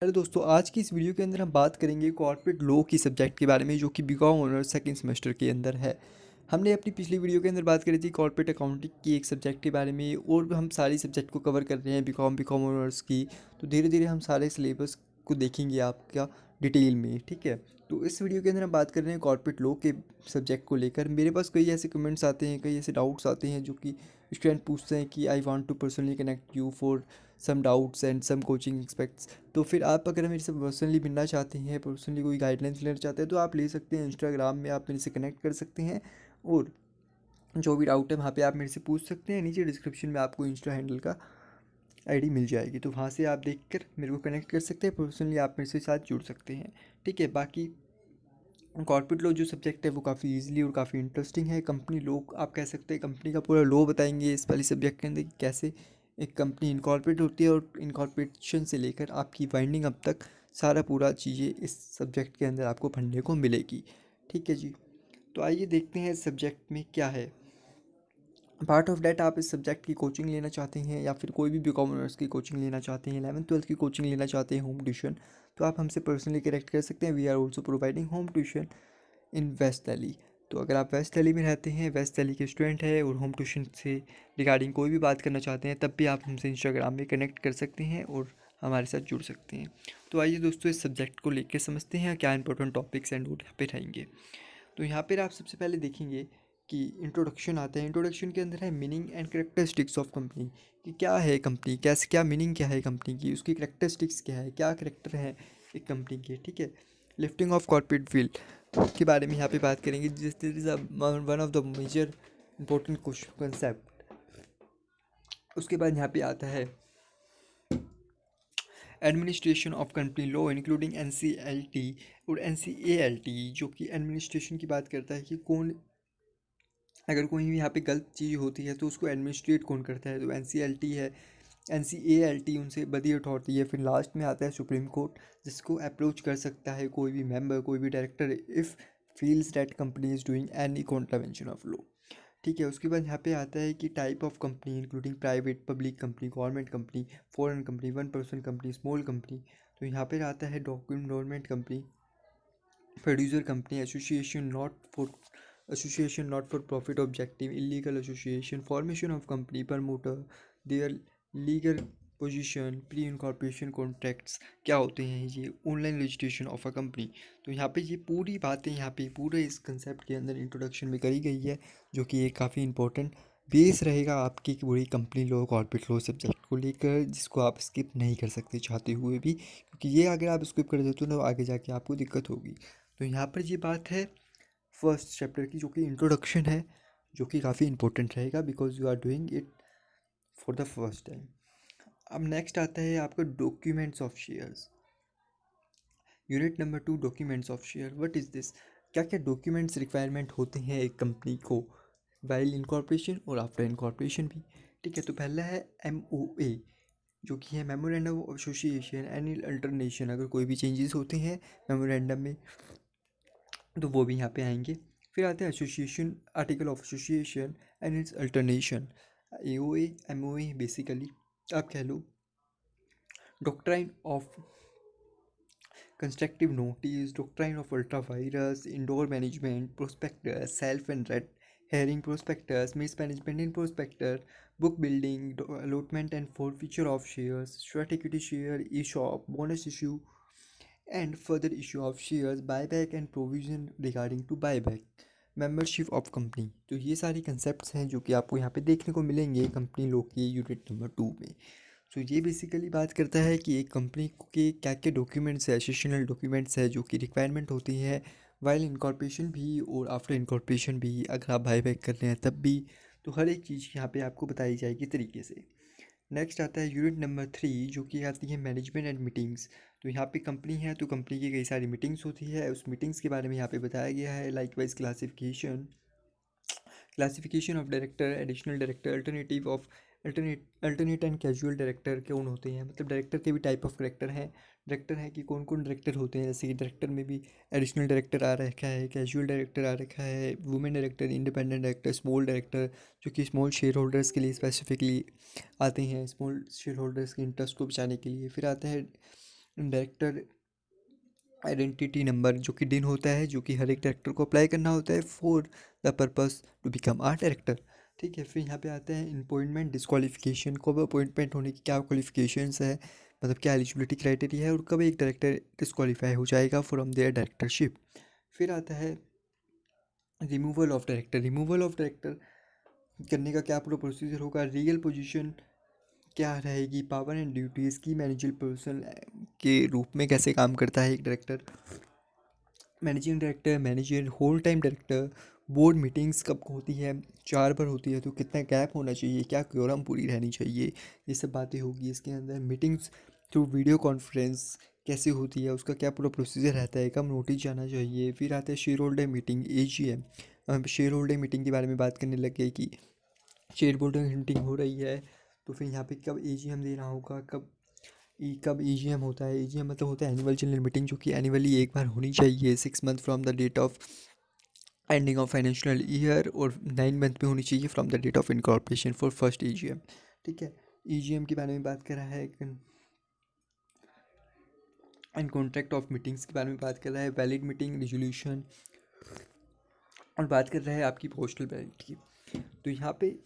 Hello दोस्तों, आज की इस वीडियो के अंदर हम बात करेंगे कॉर्पोरेट लॉ की सब्जेक्ट के बारे में, जो कि बीकॉम ऑनर्स सेकंड सेमेस्टर के अंदर है। हमने अपनी पिछली वीडियो के अंदर बात करी थी कॉर्पोरेट अकाउंटिंग की एक सब्जेक्ट के बारे में, और हम सारी सब्जेक्ट को कवर कर रहे हैं बीकॉम ऑनर्स की। तो धीरे धीरे हम सारे सिलेबस को देखेंगे आपका डिटेल में, ठीक है। तो इस वीडियो के अंदर हम बात कर रहे हैं कॉर्पोरेट लॉ के सब्जेक्ट को लेकर। मेरे पास कई ऐसे कमेंट्स आते हैं, कई ऐसे डाउट्स आते हैं जो कि स्टूडेंट पूछते हैं कि I want to personally connect you for some doubts and some coaching expects. तो फिर आप अगर मेरे से पर्सनली मिलना चाहते हैं, पर्सनली कोई गाइडलाइंस लेना चाहते हैं, तो आप ले सकते हैं। इंस्टाग्राम में आप मेरे से कनेक्ट कर सकते हैं, और जो भी डाउट है वहाँ पे आप मेरे से पूछ सकते हैं। नीचे डिस्क्रिप्शन में आपको इंस्टा हैंडल का आईडी मिल जाएगी, तो वहाँ से आप देखकर मेरे को कनेक्ट कर सकते हैं। पर्सनली आप मेरे से साथ जुड़ सकते हैं, ठीक है। बाकी कॉर्पोरेट लॉ जो सब्जेक्ट है वो काफ़ी इजीली और काफ़ी इंटरेस्टिंग है। कंपनी लॉ आप कह सकते हैं, कंपनी का पूरा लॉ बताएंगे इस वाली सब्जेक्ट के अंदर कि कैसे एक कंपनी इनकॉर्पोरेट होती है, और इनकॉर्पोरेशन से लेकर आपकी वाइंडिंग अप तक सारा पूरा चीज़ें इस सब्जेक्ट के अंदर आपको पढ़ने को मिलेगी, ठीक है जी। तो आइए देखते हैं इस सब्जेक्ट में क्या है। पार्ट ऑफ डैट आप इस सब्जेक्ट की कोचिंग लेना चाहते हैं, या फिर कोई भी बीकॉम ऑनर्स की कोचिंग लेना चाहते हैं, 11th 12th की कोचिंग लेना चाहते हैं होम ट्यूशन, तो आप हमसे पर्सनली कनेक्ट कर सकते हैं। We are also providing home tuition in West Delhi. तो अगर आप वेस्ट दिल्ली में रहते हैं, वेस्ट दिल्ली के स्टूडेंट हैं, और होम ट्यूशन से रिगार्डिंग कोई भी बात करना चाहते हैं, तब भी आप हमसे इंस्टाग्राम में कनेक्ट कर सकते हैं और हमारे साथ जुड़ सकते हैं। तो आइए दोस्तों, इस सब्जेक्ट को लेकर समझते हैं क्या इंपॉर्टेंट टॉपिक्स एंड रूल यहाँ पे रहेंगे। तो यहाँ पर आप सबसे पहले देखेंगे कि इंट्रोडक्शन आता है। इंट्रोडक्शन के अंदर है meaning and characteristics of company, कि क्या है कंपनी, कैसे, क्या मीनिंग क्या है कंपनी की, उसकी करेक्टरिस्टिक्स क्या है, क्या करेक्टर है एक कंपनी के, ठीक है। लिफ्टिंग ऑफ कॉर्पोरेट विल के बारे में यहाँ पे बात करेंगे, जिस this is one of the major important concept. उसके बाद यहाँ पे आता है administration of company law including NCLT और एनसीएएलटी, जो कि एडमिनिस्ट्रेशन की बात करता है कि कौन, अगर कोई भी यहाँ पे गलत चीज़ होती है तो उसको एडमिनिस्ट्रेट कौन करता है, तो एनसीएलटी है। एनसीएएलटी उनसे बदी उठौती है। फिर लास्ट में आता है सुप्रीम कोर्ट, जिसको अप्रोच कर सकता है कोई भी मेंबर, कोई भी director, if feels that company is doing any contravention of law, ठीक है। उसके बाद यहाँ पे आता है कि type of company including private, public company, government company, foreign company, one person company, small company. तो यहाँ पे आता है document company, producer company, association not for profit objective, illegal association, formation of company, promoter, their legal position, pre incorporation contracts क्या होते हैं, ये online registration of a company. तो यहाँ पे ये पूरी बातें यहाँ पे पूरे इस कंसेप्ट के अंदर इंट्रोडक्शन में करी गई है, जो कि एक काफ़ी इंपॉर्टेंट बेस रहेगा आपकी पूरी company law corporate law subject को लेकर, जिसको आप स्किप नहीं कर सकते चाहते हुए भी, क्योंकि ये अगर आप स्किप कर देते हो तो आगे जाके आपको दिक्कत होगी। तो यहाँ पर ये बात है फर्स्ट चैप्टर की, जो कि इंट्रोडक्शन है, जो कि काफ़ी इंपॉर्टेंट रहेगा because you are doing it for the first time. अब नेक्स्ट आता है आपका documents of shares. Unit number 2, documents of share. What is this? क्या क्या डॉक्यूमेंट्स रिक्वायरमेंट होते हैं एक कंपनी को वाइल इनकॉर्पोरेशन और आफ्टर इनकॉर्पोरेशन भी, ठीक है। तो पहला है MOA, जो कि है memorandum of association and alternation. अगर कोई भी चेंजेस होते हैं मेमोरेंडम में तो वो भी यहाँ पे आएंगे। फिर आते हैं association, article of association and its alteration. AOA MOA basically आप कह लो doctrine of constructive notice, doctrine of ultra vires, indoor management, prospectus, shelf and red herring prospectus, mis management in prospectus, book building, allotment and forfeiture of shares, sweat equity share, ESOP, bonus issue and further issue of shares, buyback and provision regarding to buyback, membership of company. तो ये सारी concepts हैं जो कि आपको यहाँ पे देखने को मिलेंगे कंपनी लॉ के यूनिट नंबर 2 में। तो ये बेसिकली बात करता है कि एक कंपनी के क्या क्या डॉक्यूमेंट्स है, एसेशनल डॉक्यूमेंट्स है जो कि रिक्वायरमेंट होती है वाइल इनकॉर्पोरेशन भी और आफ्टर इनकॉर्पोरेशन भी, अगर आप बाय बैक कर रहे हैं तब भी। तो हर एक चीज़ यहाँ पे आपको बताई जाएगी तरीके से। नेक्स्ट आता है यूनिट नंबर 3, जो कि आती है मैनेजमेंट एंड मीटिंग्स। तो यहाँ पे कंपनी है तो कंपनी की कई सारी मीटिंग्स होती है, उस मीटिंग्स के बारे में यहाँ पे बताया गया है। Like wise classification of director, additional director, alternative of alternate and casual director कौन होते हैं, मतलब डायरेक्टर के भी टाइप ऑफ डायरेक्टर हैं। डायरेक्टर हैं कि कौन कौन डायरेक्टर होते हैं, जैसे कि डायरेक्टर में भी एडिशनल डायरेक्टर आ रखा है, कैजुअल डायरेक्टर आ रखा है, women director, independent director, small director, जो कि स्मॉल शेयर होल्डर्स के लिए स्पेसिफिकली आते हैं, स्मॉल शेयर होल्डर्स के इंटरेस्ट को बचाने के लिए। फिर आता है डायरेक्टर आइडेंटिटी नंबर जो कि डिन होता है, जो कि हर एक डायरेक्टर को अप्लाई करना होता है for the purpose to become are director. ठीक है, फिर यहाँ पे आते हैं अपॉइंटमेंट डिस्क्वालिफिकेशन, कब अपॉइंटमेंट होने की क्या क्वालिफिकेशंस है, मतलब क्या एलिजिबिलिटी क्राइटेरिया है, और कब एक डायरेक्टर डिस्क्वालीफाई हो जाएगा फ्रॉम देयर डायरेक्टरशिप। फिर आता है removal of director. Removal of director करने का क्या पूरा प्रोसीजर होगा, रीगल पोजीशन क्या रहेगी, पावर एंड ड्यूटीज़ की मैनेजर पर्सन के रूप में कैसे काम करता है एक director, managing director, manager, whole time director, board meetings कब होती है, 4 बार होती है तो कितना गैप होना चाहिए, क्या क्योरम पूरी रहनी चाहिए, ये सब बातें होगी इसके अंदर। मीटिंग्स थ्रू वीडियो कॉन्फ्रेंस कैसे होती है, उसका क्या पूरा प्रोसीजर रहता है, कब नोटिस जाना चाहिए। फिर आता है शेयर होल्डर मीटिंग, AGM। हम शेयर होल्डर मीटिंग के बारे में बात करने लग गए कि शेयर होल्डर मीटिंग हो रही है तो फिर यहाँ पे कब AGM देना होगा, कब AGM होता है। AGM मतलब होता है एनुअल जनरल मीटिंग, जो कि एनुअली एक बार होनी चाहिए 6 month from the date of ending of financial year, और 9 मंथ में होनी चाहिए from the date of incorporation for first AGM। ठीक है, AGM के बारे में बात कर रहा है, एंड कॉन्ट्रैक्ट ऑफ मीटिंग्स के बारे में बात कर रहा है, वैलिड मीटिंग रिजोल्यूशन, और बात कर रहा है आपकी पोस्टल बैलेट की। तो यहाँ पे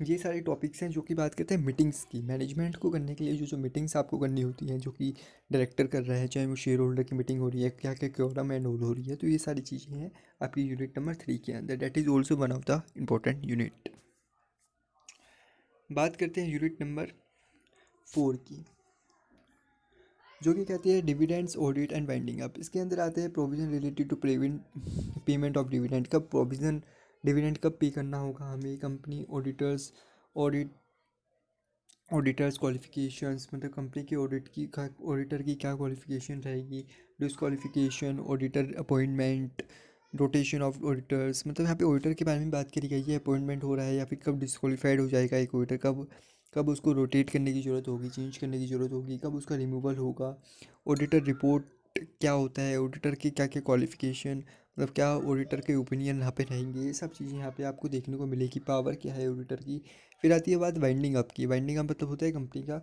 ये सारे टॉपिक्स हैं जो कि बात करते हैं मीटिंग्स की। मैनेजमेंट को करने के लिए जो जो मीटिंग्स आपको करनी होती हैं, जो कि डायरेक्टर कर रहा है, चाहे वो शेयर होल्डर की मीटिंग हो रही है, क्या क्या क्योरम एंड ऑल हो रही है, तो ये सारी चीज़ें हैं आपकी यूनिट नंबर 3 के अंदर। That is also one of the important unit. बात करते हैं यूनिट नंबर 4 की, जो कि कहती है dividends audit and winding up. इसके अंदर आते हैं provision related to payment of dividend, कब प्रोविजन डिविडेंड कब पे करना होगा हमें, company auditors, audit auditors qualifications, मतलब कंपनी के ऑडिटर की क्या क्वालिफिकेशन रहेगी, disqualification, auditor appointment, rotation of auditors, मतलब यहाँ पे ऑडिटर के बारे में बात करी गई है, अपॉइंटमेंट हो रहा है या फिर कब डिस्क्वालीफाइड हो जाएगा एक ऑडिटर, कब कब उसको रोटेट करने की ज़रूरत होगी, चेंज करने की ज़रूरत होगी, कब उसका रिमूवल होगा, ऑडिटर रिपोर्ट क्या होता है, ऑडिटर की क्या क्या क्वालिफिकेशन, मतलब क्या ऑडिटर के ओपिनियन यहाँ पे रहेंगे, ये सब चीज़ें यहाँ पे आपको देखने को मिलेगी, पावर क्या है ऑडिटर की। फिर आती है बात वाइंडिंग अप की। वाइंडिंग अप मतलब होता है कंपनी का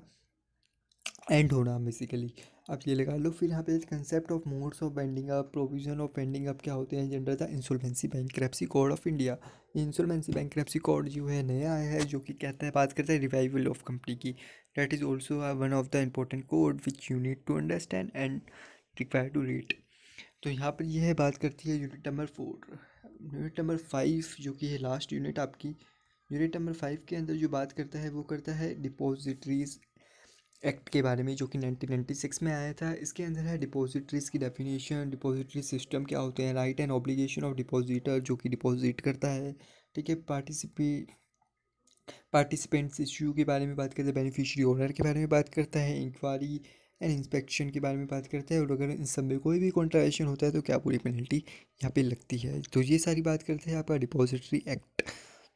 एंड होना बेसिकली, आप ये लगा लो। फिर यहाँ पे concept of modes of winding up, provision of winding up क्या होते हैं under the insolvency bankruptcy code of India. Insolvency bankruptcy code जो है नया आया है, जो कि कहता है, बात करता है रिवाइवल ऑफ कंपनी की। That is also one of the important code which you need to understand and require to read. तो यहाँ पर यह है, बात करती है यूनिट नंबर 4। यूनिट नंबर 5 जो कि है लास्ट यूनिट आपकी, यूनिट नंबर 5 के अंदर जो बात करता है वो करता है डिपॉजिटरीज एक्ट के बारे में, जो कि 1996 में आया था। इसके अंदर है डिपॉजिटरीज की डेफिनेशन, डिपॉजिटरी सिस्टम क्या होते हैं, right and obligation of depositor जो कि डिपॉजिट करता है। ठीक है, पार्टिसिपेंट्स इश्यू के बारे में बात करते हैं, बेनिफिशियरी ओनर के बारे में बात करता है, इंक्वायरी एंड इंस्पेक्शन के बारे में बात करते हैं, और अगर इन सब में कोई भी कॉन्ट्रावेशन होता है तो क्या पूरी पेनल्टी यहाँ पे लगती है। तो ये सारी बात करते हैं आपका डिपॉजिटरी एक्ट।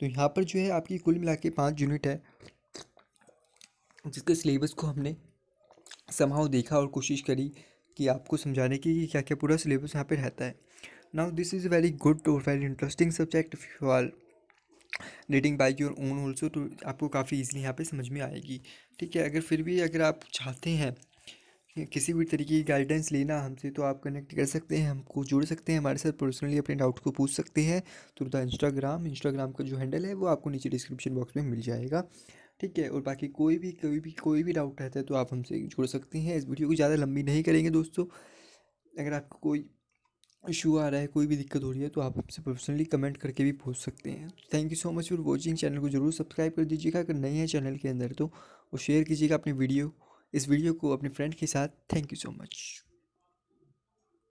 तो यहाँ पर जो है आपकी कुल मिला के 5 यूनिट है, जिसके सिलेबस को हमने समहाउ देखा और कोशिश करी कि आपको समझाने की कि क्या क्या पूरा सिलेबस यहाँ पे रहता है। Now this is very good और very interesting subject, if you are reading by your own also, तो आपको काफ़ी ईजिली यहाँ पे समझ में आएगी। ठीक है, अगर फिर भी अगर आप चाहते हैं कि किसी भी तरीके की गाइडेंस लेना हमसे, तो आप कनेक्ट कर सकते हैं, हमको जुड़ सकते हैं हमारे साथ, पर्सनली अपने डाउट को पूछ सकते हैं थ्रू द इंस्टाग्राम का जो हैंडल है वो आपको नीचे डिस्क्रिप्शन बॉक्स में मिल जाएगा। ठीक है, और बाकी कोई भी डाउट रहता है तो आप हमसे जुड़ सकते हैं। इस वीडियो को ज़्यादा लंबी नहीं करेंगे दोस्तों। अगर आपको कोई इशू आ रहा है, कोई भी दिक्कत हो रही है, तो आप हमसे पर्सनली कमेंट करके भी पूछ सकते हैं। Thank you so much for watching. Channel को जरूर सब्सक्राइब कर दीजिएगा अगर नए हैं चैनल के अंदर तो, और शेयर कीजिएगा अपनी वीडियो, इस वीडियो को अपने फ्रेंड के साथ। Thank you so much.